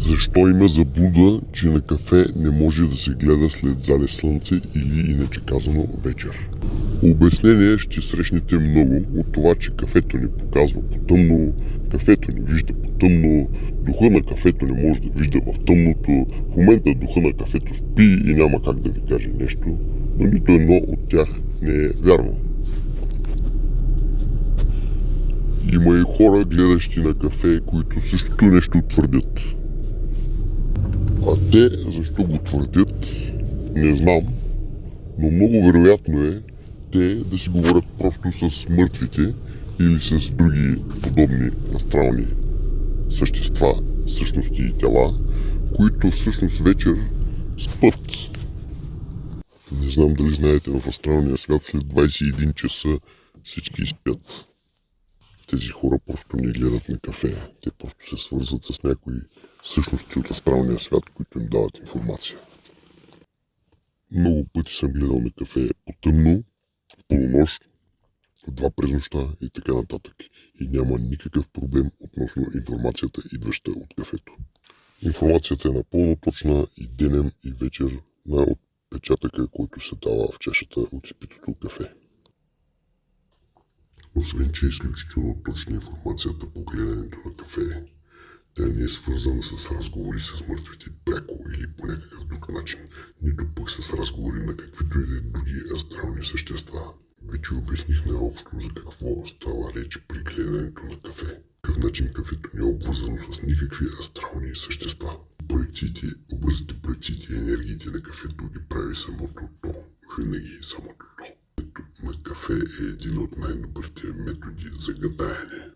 Защо има заблуда, че на кафе не може да се гледа след залез слънце или иначе казано вечер? Обяснение ще срещнете много от това, че кафето ни показва по-тъмно, кафето ни вижда по-тъмно, духа на кафето не може да вижда в тъмното, в момента духа на кафето спи и няма как да ви каже нещо, но нито едно от тях не е вярно. Има и хора, гледащи на кафе, които същото нещо твърдят. А те защо го твърдят, не знам, но много вероятно е те да си говорят просто с мъртвите или с други подобни астрални същества, същности и тела, които всъщност вечер спът. Не знам дали знаете, в астралния свят след 21 часа всички спят. Тези хора просто не гледат на кафе, те просто се свързват с някои същности от астралния свят, които им дават информация. Много пъти съм гледал на кафе по-тъмно, в полунощ, в 2 през нощта и така нататък. И няма никакъв проблем относно информацията, идваща от кафето. Информацията е напълно точна и денем и вечер на отпечатъка, който се дава в чашата от изпитото кафе. Освен, че е изключително точна информацията по гледането на кафе, тя не е свързана с разговори с мъртвите пряко или по някакъв друг начин, нито пък с разговори на каквито и да е други астрални същества. Вече обясних наобщо за какво става реч при гледането на кафе. Какъв начин кафето не е обвързано с никакви астрални същества. Проекциите, образите, проекциите и енергиите на кафето ги прави самото то. Винаги самото то. На кафе е един от най-добрите методи за гадаене.